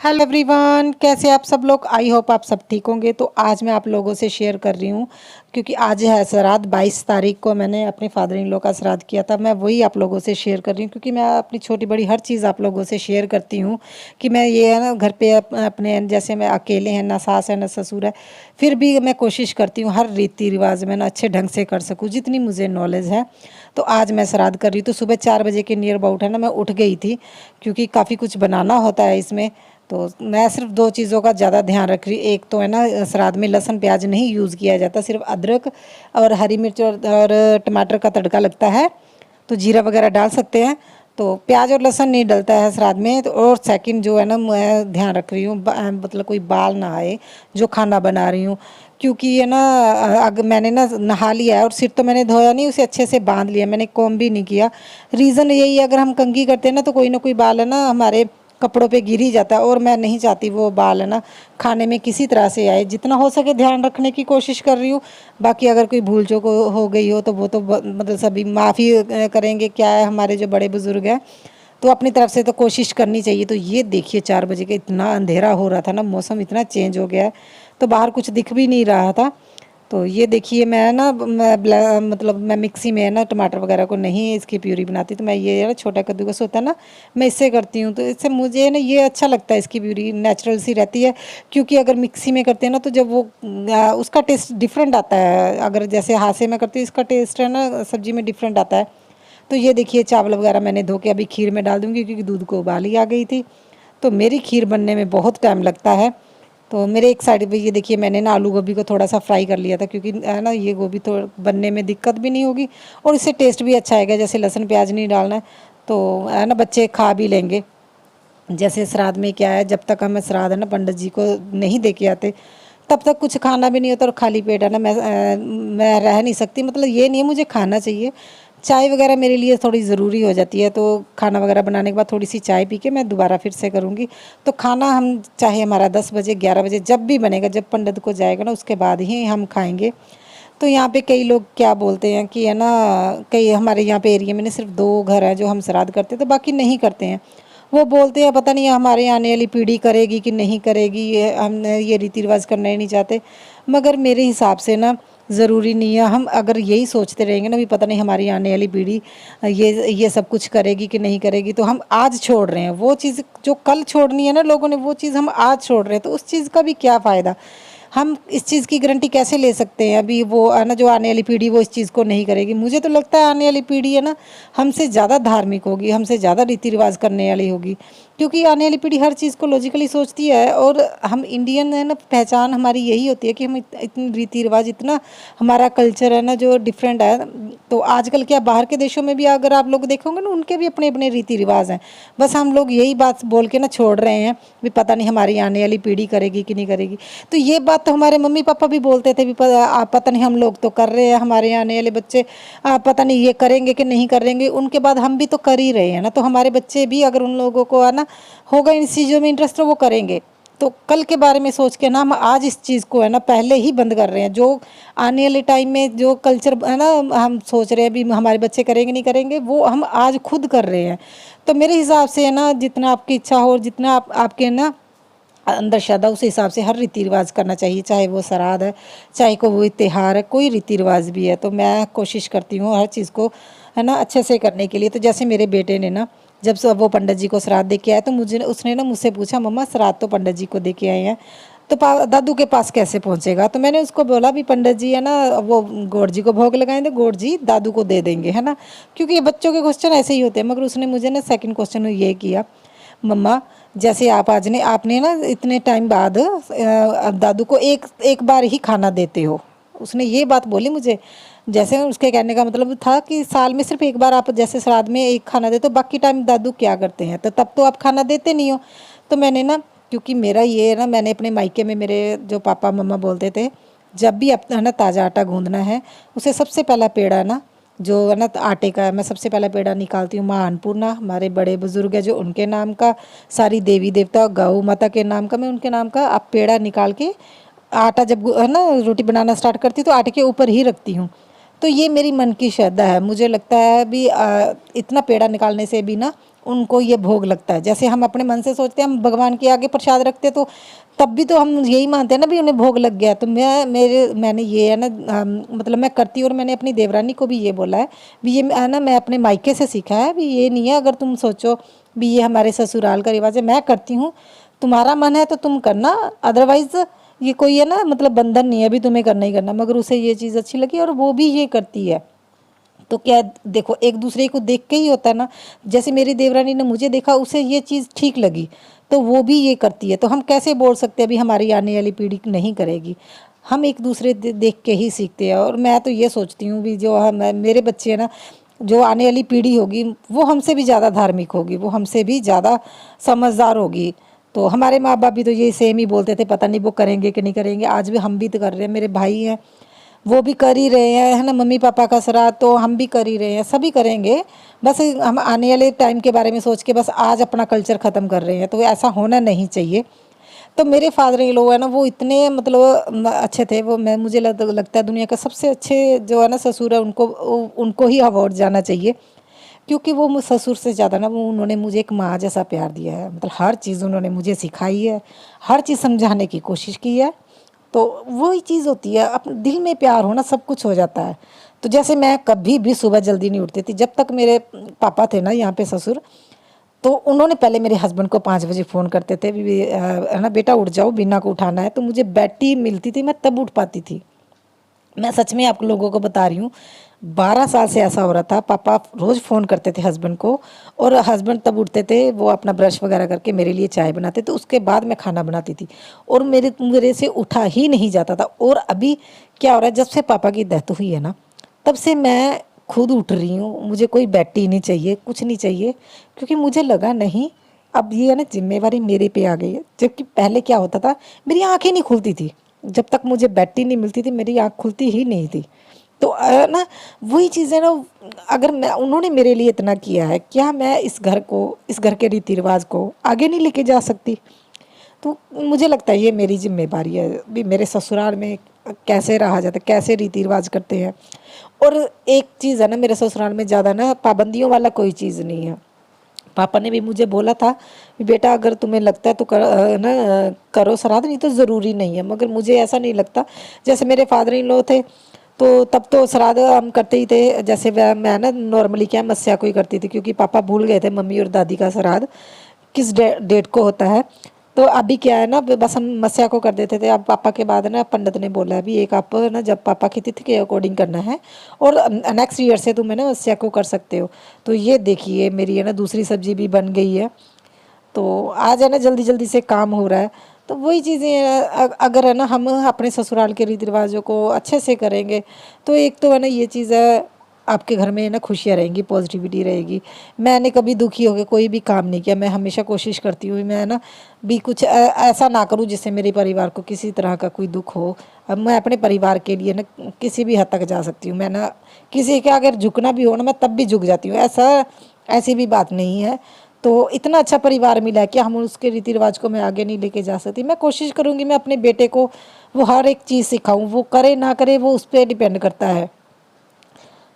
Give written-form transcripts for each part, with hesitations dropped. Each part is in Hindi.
हेलो एवरीवन, कैसे आप सब लोग। आई होप आप सब ठीक होंगे। तो आज मैं आप लोगों से शेयर कर रही हूँ क्योंकि आज है श्राद्ध। 22 तारीख को मैंने अपने फादर इन लॉ का श्राद्ध किया था। मैं वही आप लोगों से शेयर कर रही हूँ क्योंकि मैं अपनी छोटी बड़ी हर चीज़ आप लोगों से शेयर करती हूँ कि मैं ये है ना घर पे अपने जैसे मैं अकेले हैं, ना सास है ना ससुर है, फिर भी मैं कोशिश करती हूँ हर रीति रिवाज में ना अच्छे ढंग से कर सकूँ जितनी मुझे नॉलेज है। तो आज मैं श्राद्ध कर रही हूँ। तो सुबह 4 बजे के नियर अबाउट है ना मैं उठ गई थी क्योंकि काफ़ी कुछ बनाना होता है इसमें। तो मैं सिर्फ दो चीज़ों का ज़्यादा ध्यान रख रही। एक तो है ना श्राद्ध में लहसुन प्याज नहीं यूज़ किया जाता, सिर्फ अदरक और हरी मिर्च और टमाटर का तड़का लगता है। तो जीरा वगैरह डाल सकते हैं, तो प्याज और लहसुन नहीं डलता है श्राद्ध में। तो और सेकंड जो है ना मैं ध्यान रख रही हूँ मतलब कोई बाल ना आए जो खाना बना रही हूँ। क्योंकि ये ना अगर मैंने ना नहा लिया है और सिर तो मैंने धोया नहीं, उसे अच्छे से बांध लिया, मैंने कॉम्ब भी नहीं किया। रीज़न यही है, अगर हम कंघी करते हैं ना तो कोई ना कोई बाल है ना हमारे कपड़ों पे गिर ही जाता है और मैं नहीं चाहती वो बाल है ना खाने में किसी तरह से आए। जितना हो सके ध्यान रखने की कोशिश कर रही हूँ। बाकी अगर कोई भूल चूक हो गई हो तो वो तो मतलब सभी माफ़ी करेंगे। क्या है, हमारे जो बड़े बुजुर्ग हैं तो अपनी तरफ से तो कोशिश करनी चाहिए। तो ये देखिए 4 बजे के इतना अंधेरा हो रहा था ना, मौसम इतना चेंज हो गया है तो बाहर कुछ दिख भी नहीं रहा था। तो ये देखिए मैं ना मतलब मैं मिक्सी में है ना टमाटर वगैरह को नहीं इसकी प्यूरी बनाती, तो मैं ये है ना छोटा कद्दूकस होता है ना मैं इससे करती हूँ। तो इससे मुझे ना ये अच्छा लगता है, इसकी प्यूरी नेचुरल सी रहती है। क्योंकि अगर मिक्सी में करते हैं ना तो जब वो उसका टेस्ट डिफरेंट आता है। अगर जैसे हाथ से मैं करती हूँ इसका टेस्ट है ना सब्जी में डिफरेंट आता है। तो ये देखिए चावल वगैरह मैंने धो के अभी खीर में डाल दूँगी क्योंकि दूध को उबाल ही आ गई थी। तो मेरी खीर बनने में बहुत टाइम लगता है। तो मेरे एक साइड पे ये देखिए मैंने ना आलू गोभी को थोड़ा सा फ्राई कर लिया था क्योंकि है ना ये गोभी तो बनने में दिक्कत भी नहीं होगी और इससे टेस्ट भी अच्छा आएगा। जैसे लहसुन प्याज नहीं डालना है तो है ना बच्चे खा भी लेंगे। जैसे श्राद्ध में क्या है, जब तक हम श्राद्ध है ना पंडित जी को नहीं दे के आते तब तक कुछ खाना भी नहीं होता और खाली पेट है ना मैं रह नहीं सकती। मतलब ये नहीं है मुझे खाना चाहिए, चाय वगैरह मेरे लिए थोड़ी ज़रूरी हो जाती है। तो खाना वगैरह बनाने के बाद थोड़ी सी चाय पी के मैं दोबारा फिर से करूँगी। तो खाना हम चाहे हमारा 10 बजे 11 बजे जब भी बनेगा, जब पंडित को जाएगा ना उसके बाद ही हम खाएंगे। तो यहाँ पे कई लोग क्या बोलते हैं कि है ना, कई हमारे यहाँ पे एरिया में ना सिर्फ 2 घर हैं जो हम श्राद्ध करते हैं तो बाकी नहीं करते हैं। वो बोलते हैं पता नहीं हमारे आने वाली पीढ़ी करेगी कि नहीं करेगी, ये हम ये रीति रिवाज करना ही नहीं चाहते। मगर मेरे हिसाब से ना ज़रूरी नहीं है। हम अगर यही सोचते रहेंगे ना भी पता नहीं हमारी आने वाली पीढ़ी ये सब कुछ करेगी कि नहीं करेगी, तो हम आज छोड़ रहे हैं वो चीज़ जो कल छोड़नी है ना लोगों ने, वो चीज़ हम आज छोड़ रहे हैं। तो उस चीज़ का भी क्या फ़ायदा। हम इस चीज़ की गारंटी कैसे ले सकते हैं अभी वो है ना जो आने वाली पीढ़ी वो इस चीज़ को नहीं करेगी। मुझे तो लगता है आने वाली पीढ़ी है ना हमसे ज़्यादा धार्मिक होगी, हमसे ज़्यादा रीति रिवाज करने वाली होगी। क्योंकि आने वाली पीढ़ी हर चीज़ को लॉजिकली सोचती है और हम इंडियन है ना, पहचान हमारी यही होती है कि हम इतनी रीति रिवाज, इतना हमारा कल्चर है ना जो डिफरेंट है। तो आजकल क्या बाहर के देशों में भी अगर आप लोग देखोगे ना उनके भी अपने अपने रीति रिवाज हैं। बस हम लोग यही बात बोल के ना छोड़ रहे हैं भी पता नहीं हमारी आने वाली पीढ़ी करेगी कि नहीं करेगी। तो ये बात तो हमारे मम्मी पापा भी बोलते थे भी पता नहीं हम लोग तो कर रहे हैं, हमारे आने वाले बच्चे पता नहीं ये करेंगे कि नहीं करेंगे। उनके बाद हम भी तो कर ही रहे हैं ना, तो हमारे बच्चे भी अगर उन लोगों को है ना होगा इन चीज़ों में इंटरेस्ट तो वो करेंगे। तो कल के बारे में सोच के ना हम आज इस चीज़ को है ना पहले ही बंद कर रहे हैं। जो आने वाले टाइम में जो कल्चर है ना हम सोच रहे हैं भी हमारे बच्चे करेंगे नहीं करेंगे, वो हम आज खुद कर रहे हैं। तो मेरे हिसाब से है ना जितना आपकी इच्छा हो और जितना आपके ना अंदर श्रद्धा उस हिसाब से हर रीति रिवाज करना चाहिए। चाहे वो श्राद्ध है, चाहे को वो त्यौहार है, कोई रीति रिवाज भी है। तो मैं कोशिश करती हूँ हर चीज़ को है ना अच्छे से करने के लिए। तो जैसे मेरे बेटे ने ना जब से वो पंडित जी को श्राद्ध दे के आया तो मुझे उसने ना मुझसे पूछा मम्मा श्राद्ध तो पंडित जी को दे के आए हैं तो दादू के पास कैसे पहुंचेगा। तो मैंने उसको बोला भी पंडित जी है ना वो गौड़ जी को भोग लगाएंगे, गौड़ जी दादू को दे देंगे, है ना। क्योंकि ये बच्चों के क्वेश्चन ऐसे ही होते हैं। मगर उसने मुझे ना सेकंड क्वेश्चन ये किया, मम्मा जैसे आपने ना इतने टाइम बाद दादू को एक एक बार ही खाना देते हो। उसने ये बात बोली मुझे। जैसे उसके कहने का मतलब था कि साल में सिर्फ एक बार आप जैसे श्राद्ध में एक खाना देते हो, बाकी टाइम दादू क्या करते हैं, तो तब तो आप खाना देते नहीं हो। तो मैंने ना क्योंकि मेरा ये है ना, मैंने अपने मायके में मेरे जो पापा मम्मा बोलते थे जब भी अपना है ना ताज़ा आटा गूंदना है उसे सबसे पहला पेड़ा ना जो है ना आटे का है मैं सबसे पहला पेड़ा निकालती हूँ माँ अन्नपूर्णा, हमारे बड़े बुजुर्ग है जो उनके नाम का, सारी देवी देवता गौ माता के नाम का, मैं उनके नाम का अब पेड़ा निकाल के आटा जब है ना रोटी बनाना स्टार्ट करती हूँ तो आटे के ऊपर ही रखती हूँ। तो ये मेरी मन की श्रद्धा है। मुझे लगता है भी इतना पेड़ा निकालने से भी ना उनको ये भोग लगता है। जैसे हम अपने मन से सोचते हैं हम भगवान के आगे प्रसाद रखते तो तब भी तो हम यही मानते हैं ना भी उन्हें भोग लग गया। तो मैंने ये है ना मतलब मैं करती हूँ। और मैंने अपनी देवरानी को भी ये बोला है भी ये है ना मैं अपने मायके से सीखा है भी ये नहीं है अगर तुम सोचो भी ये हमारे ससुराल का रिवाज है, मैं करती हूँ, तुम्हारा मन है तो तुम करना, अदरवाइज ये कोई है ना मतलब बंधन नहीं है भी तुम्हें करना ही करना। मगर उसे ये चीज़ अच्छी लगी और वो भी ये करती है। तो क्या देखो एक दूसरे को देख के ही होता है ना। जैसे मेरी देवरानी ने मुझे देखा उसे ये चीज़ ठीक लगी तो वो भी ये करती है। तो हम कैसे बोल सकते हैं अभी हमारी आने वाली पीढ़ी नहीं करेगी। हम एक दूसरे देख के ही सीखते हैं। और मैं तो ये सोचती हूँ भी जो हम मेरे बच्चे हैं ना, जो आने वाली पीढ़ी होगी वो हमसे भी ज़्यादा धार्मिक होगी, वो हमसे भी ज़्यादा समझदार होगी। तो हमारे माँ बाप भी तो ये सेम ही बोलते थे, पता नहीं वो करेंगे कि नहीं करेंगे। आज भी हम भी तो कर रहे हैं, मेरे भाई हैं वो भी कर ही रहे हैं, है ना। मम्मी पापा का श्राद्ध तो हम भी कर ही रहे हैं, सभी करेंगे। बस हम आने वाले टाइम के बारे में सोच के बस आज अपना कल्चर ख़त्म कर रहे हैं, तो ऐसा होना नहीं चाहिए। तो मेरे फादर इन लॉ है ना वो इतने मतलब अच्छे थे। वो मैं मुझे लगता है दुनिया का सबसे अच्छे जो है ना ससुर है, उनको ही अवार्ड जाना चाहिए। क्योंकि वो ससुर से ज़्यादा ना वो उन्होंने मुझे एक माँ जैसा प्यार दिया है। मतलब हर चीज़ उन्होंने मुझे सिखाई है, हर चीज़ समझाने की कोशिश की है। तो वही चीज़ होती है, अपने दिल में प्यार होना सब कुछ हो जाता है। तो जैसे मैं कभी भी सुबह जल्दी नहीं उठती थी जब तक मेरे पापा थे ना यहाँ पे ससुर। तो उन्होंने पहले मेरे हस्बैंड को 5 बजे फ़ोन करते थे भी है ना बेटा उठ जाओ, बीना को उठाना है। तो मुझे बैटी मिलती थी, मैं तब उठ पाती थी। मैं सच में आप लोगों को बता रही हूँ, 12 साल से ऐसा हो रहा था। पापा रोज़ फ़ोन करते थे हस्बैंड को और हस्बैंड तब उठते थे, वो अपना ब्रश वगैरह करके मेरे लिए चाय बनाते तो उसके बाद मैं खाना बनाती थी। और मेरे से उठा ही नहीं जाता था। और अभी क्या हो रहा है, जब से पापा की डेथ हुई है ना तब से मैं खुद उठ रही हूँ। मुझे कोई बैठी नहीं चाहिए, कुछ नहीं चाहिए। क्योंकि मुझे लगा नहीं अब ये है ना जिम्मेवारी मेरे पे आ गई है। जबकि पहले क्या होता था, मेरी आंखें नहीं खुलती थी जब तक मुझे बैटी नहीं मिलती थी, मेरी आँख खुलती ही नहीं थी। तो ना वही चीज़ है ना, अगर मैं उन्होंने मेरे लिए इतना किया है, क्या मैं इस घर के रीति रिवाज को आगे नहीं लेके जा सकती। तो मुझे लगता है ये मेरी जिम्मेदारी है भी मेरे ससुराल में कैसे रहा जाता है, कैसे रीति रिवाज करते हैं। और एक चीज़ है ना, मेरे ससुराल में ज़्यादा ना पाबंदियों वाला कोई चीज़ नहीं है। पापा ने भी मुझे बोला था कि बेटा अगर तुम्हें लगता है तो करो श्राद्ध, नहीं तो ज़रूरी नहीं है। मगर मुझे ऐसा नहीं लगता। जैसे मेरे फादर इन लॉ थे तो तब तो श्राद्ध हम करते ही थे। जैसे मैं ना नॉर्मली क्या मस्या को ही करती थी, क्योंकि पापा भूल गए थे मम्मी और दादी का श्राद्ध किस डेट को होता है। तो अभी क्या है ना बस हम मस्या को कर देते थे। अब पापा के बाद ना पंडित ने बोला अभी एक आप ना जब पापा की तिथि के अकॉर्डिंग करना है और नेक्स्ट ईयर से तुम है ना मस्या को कर सकते हो। तो ये देखिए मेरी है ना दूसरी सब्जी भी बन गई है। तो आज है ना जल्दी जल्दी से काम हो रहा है। तो वही चीज़ें अगर है ना हम अपने ससुराल के रीति रिवाजों को अच्छे से करेंगे तो एक तो है ना ये चीज़ है आपके घर में है ना खुशियाँ रहेंगी, पॉजिटिविटी रहेगी। मैंने कभी दुखी होकर कोई भी काम नहीं किया। मैं हमेशा कोशिश करती हूँ मैं है ना भी कुछ ऐसा ना करूँ जिससे मेरे परिवार को किसी तरह का कोई दुख हो। अब मैं अपने परिवार के लिए ना किसी भी हद तक जा सकती हूँ। मैं ना किसी के अगर झुकना भी हो ना मैं तब भी झुक जाती हूँ। ऐसी भी बात नहीं है। तो इतना अच्छा परिवार मिला है कि हम उसके रीति रिवाज को मैं आगे नहीं लेके जा सकती। मैं कोशिश करूँगी मैं अपने बेटे को वो हर एक चीज़ सिखाऊँ, वो करे ना करे वो उस पर डिपेंड करता है।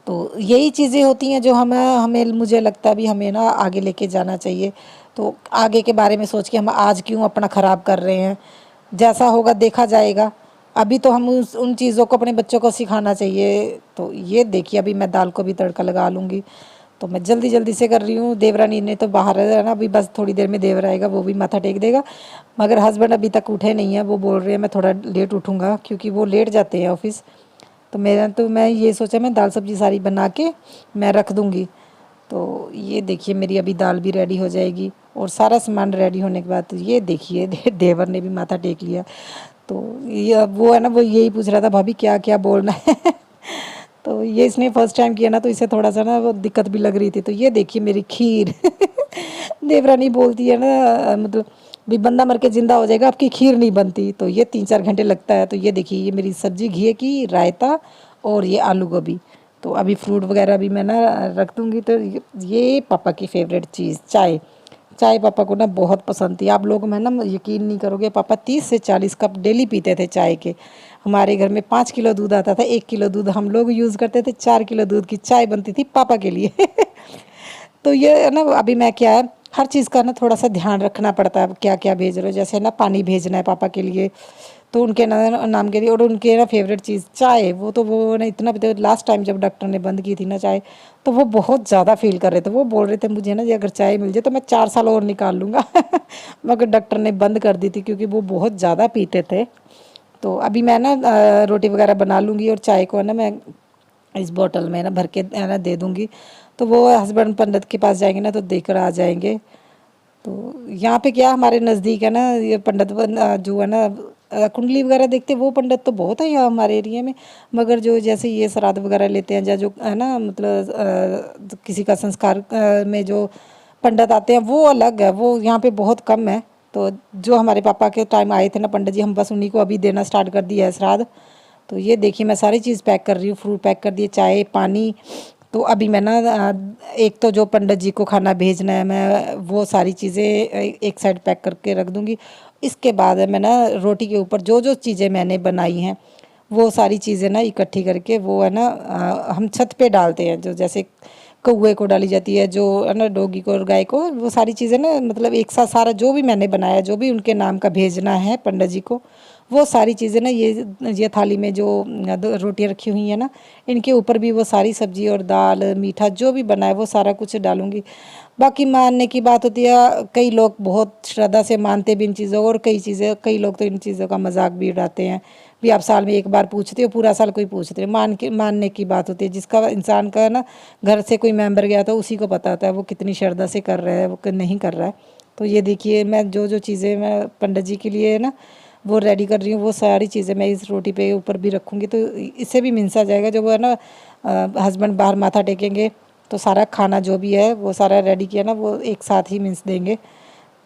तो यही चीज़ें होती हैं जो हमें मुझे लगता है भी हमें ना आगे लेके जाना चाहिए। तो आगे के बारे में सोच के हम आज क्यों अपना ख़राब कर रहे हैं, जैसा होगा देखा जाएगा। अभी तो हम उन चीज़ों को अपने बच्चों को सिखाना चाहिए। तो ये देखिए अभी मैं दाल को भी तड़का लगा लूँगी। तो मैं जल्दी जल्दी से कर रही हूँ। देवरानी ने तो बाहर है ना, अभी बस थोड़ी देर में देवर आएगा, वो भी माथा टेक देगा। मगर हस्बैंड अभी तक उठे नहीं है, वो बोल रहे हैं मैं थोड़ा लेट उठूँगा क्योंकि वो लेट जाते हैं ऑफिस। तो मैं ये सोचा मैं दाल सब्जी सारी बना के मैं रख दूँगी। तो ये देखिए मेरी अभी दाल भी रेडी हो जाएगी और सारा सामान रेडी होने के बाद तो ये देखिए देवर ने भी माथा टेक लिया। तो ये वो है ना वो यही पूछ रहा था भाभी क्या क्या बोलना है तो ये इसने फर्स्ट टाइम किया ना तो इसे थोड़ा सा ना वो दिक्कत भी लग रही थी। तो ये देखिए मेरी खीर देवरानी बोलती है ना मतलब भी बंदा मर के ज़िंदा हो जाएगा, आपकी खीर नहीं बनती। तो ये 3-4 घंटे लगता है। तो ये देखिए ये मेरी सब्ज़ी घी की, रायता और ये आलू गोभी। तो अभी फ्रूट वगैरह भी मैं ना रख दूँगी। तो ये पापा की फेवरेट चीज़ चाय। चाय पापा को ना बहुत पसंद थी। आप लोग मैं ना यकीन नहीं करोगे, पापा 30 से 40 कप डेली पीते थे चाय के। हमारे घर में 5 किलो दूध आता था, 1 किलो दूध हम लोग यूज़ करते थे, 4 किलो दूध की चाय बनती थी पापा के लिए तो ये है ना, अभी मैं क्या है, हर चीज़ का ना थोड़ा सा ध्यान रखना पड़ता है, क्या क्या भेज रहे हो। जैसे ना पानी भेजना है पापा के लिए, तो उनके नाम के लिए, और उनके ना फेवरेट चीज़ चाय, वो ना इतना पीते। लास्ट टाइम जब डॉक्टर ने बंद की थी ना चाय, तो वो बहुत ज़्यादा फील कर रहे थे। वो बोल रहे थे मुझे ना, ये अगर चाय मिल जाए तो मैं 4 साल और निकाल लूँगा। मगर डॉक्टर ने बंद कर दी थी क्योंकि वो बहुत ज़्यादा पीते थे। तो अभी मैं ना रोटी वगैरह बना लूँगी, और चाय को है ना मैं इस बोतल में ना भर के है ना दे दूँगी। तो वो हस्बैंड पंडित के पास जाएंगे ना, तो देकर आ जाएंगे। तो यहाँ पे क्या हमारे नज़दीक है ना, ये पंडित जो है ना कुंडली वगैरह देखते, वो पंडित तो बहुत है यहाँ हमारे एरिया में। मगर जो जैसे ये श्राद्ध वगैरह लेते हैं, या जो है ना मतलब किसी का संस्कार में जो पंडित आते हैं, वो अलग है, वो यहाँ पे बहुत कम है। तो जो हमारे पापा के टाइम आए थे ना पंडित जी, हम बस उन्हीं को अभी देना स्टार्ट कर दिया है श्राद्ध। तो ये देखिए मैं सारी चीज़ पैक कर रही हूँ, फ्रूट पैक कर दिए, चाय पानी। तो अभी मैं ना एक तो जो पंडित जी को खाना भेजना है, मैं वो सारी चीज़ें एक साइड पैक करके रख दूँगी। इसके बाद मैं ना रोटी के ऊपर जो जो चीज़ें मैंने बनाई हैं, वो सारी चीज़ें ना इकट्ठी करके, वो है ना हम छत पे डालते हैं। जो जैसे कौवे को डाली जाती है, जो है ना डॉगी को और गाय को, वो सारी चीज़ें ना मतलब एक साथ सारा जो भी मैंने बनाया, जो भी उनके नाम का भेजना है पंडित जी को, वो सारी चीज़ें ना ये थाली में जो रोटियाँ रखी हुई हैं ना, इनके ऊपर भी वो सारी सब्जी और दाल मीठा जो भी बना है वो सारा कुछ डालूँगी। बाकी मानने की बात होती है, कई लोग बहुत श्रद्धा से मानते भी इन चीज़ों को, और कई लोग तो इन चीज़ों का मजाक भी उड़ाते हैं। भी आप साल में एक बार पूछते हो, पूरा साल कोई पूछते हो, मानने की बात होती है। जिसका इंसान का ना घर से कोई मेंबर गया तो उसी को पता होता है वो कितनी श्रद्धा से कर रहा है, वो नहीं कर रहा है। तो ये देखिए मैं जो जो चीज़ें मैं पंडित जी के लिए ना वो रेडी कर रही हूँ, वो सारी चीज़ें मैं इस रोटी पे ऊपर भी रखूँगी। तो इससे भी मिन्सा जाएगा, जब वो है ना हस्बैंड बाहर माथा टेकेंगे, तो सारा खाना जो भी है वो सारा रेडी किया ना, वो एक साथ ही मिन्स देंगे।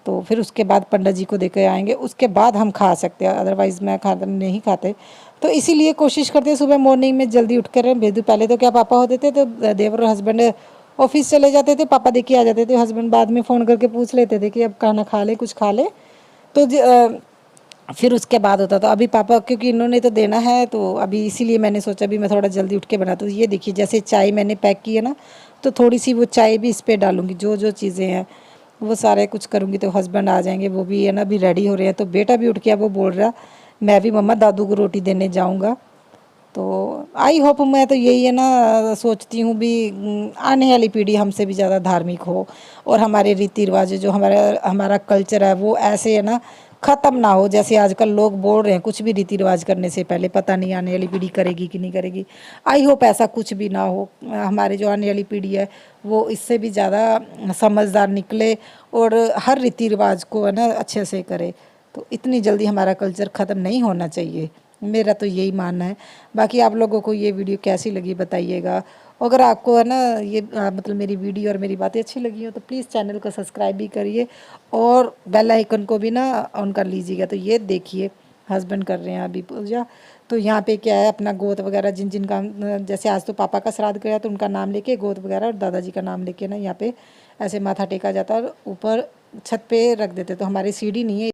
तो फिर उसके बाद पंडित जी को देकर आएंगे, उसके बाद हम खा सकते हैं, अदरवाइज़ मैं खाता नहीं खाते। तो इसीलिए कोशिश करते हैं सुबह मॉर्निंग में जल्दी उठ कर भेज दूँ। पहले तो क्या पापा होते थे तो देवर और हस्बैंड ऑफिस चले जाते थे, पापा देके आ जाते थे, हस्बैंड बाद में फ़ोन करके पूछ लेते थे कि अब खाना खा ले, कुछ खा ले। तो फिर उसके बाद होता था। अभी पापा क्योंकि इन्होंने तो देना है, तो अभी इसीलिए मैंने सोचा भी मैं थोड़ा जल्दी उठ के बनाती हूँ। ये देखिए जैसे चाय मैंने पैक की है ना, तो थोड़ी सी वो चाय भी इस पर डालूँगी। जो जो चीज़ें हैं वो सारे कुछ करूँगी। तो हस्बैंड आ जाएंगे, वो भी है ना अभी रेडी हो रहे हैं। तो बेटा भी उठ गया, वो बोल रहा मैं भी मम्मा दादू को रोटी देने जाऊँगा। तो आई होप, मैं तो यही है ना सोचती हूँ भी आने वाली पीढ़ी हमसे भी ज़्यादा धार्मिक हो, और हमारे रीति रिवाज जो हमारा हमारा कल्चर है वो ऐसे है ना ख़त्म ना हो। जैसे आजकल लोग बोल रहे हैं कुछ भी रीति रिवाज करने से पहले, पता नहीं आने वाली पीढ़ी करेगी कि नहीं करेगी। आई होप ऐसा कुछ भी ना हो, हमारे जो आने वाली पीढ़ी है वो इससे भी ज़्यादा समझदार निकले, और हर रीति रिवाज को है ना अच्छे से करे। तो इतनी जल्दी हमारा कल्चर ख़त्म नहीं होना चाहिए, मेरा तो यही मानना है। बाकी आप लोगों को ये वीडियो कैसी लगी बताइएगा। अगर आपको है ना ये मतलब मेरी वीडियो और मेरी बातें अच्छी लगी हो तो प्लीज़ चैनल को सब्सक्राइब भी करिए, और बेल आइकन को भी ना ऑन कर लीजिएगा। तो ये देखिए हस्बैंड कर रहे हैं अभी पूजा। तो यहाँ पे क्या है, अपना गोद वगैरह जिन जिन का जैसे आज तो पापा का श्राद्ध गया तो उनका नाम लेके गोद वगैरह और दादाजी का नाम लेके ना यहाँ पे ऐसे माथा टेका जाता है, और ऊपर छत पे रख देते। तो हमारी सीढ़ी नहीं है।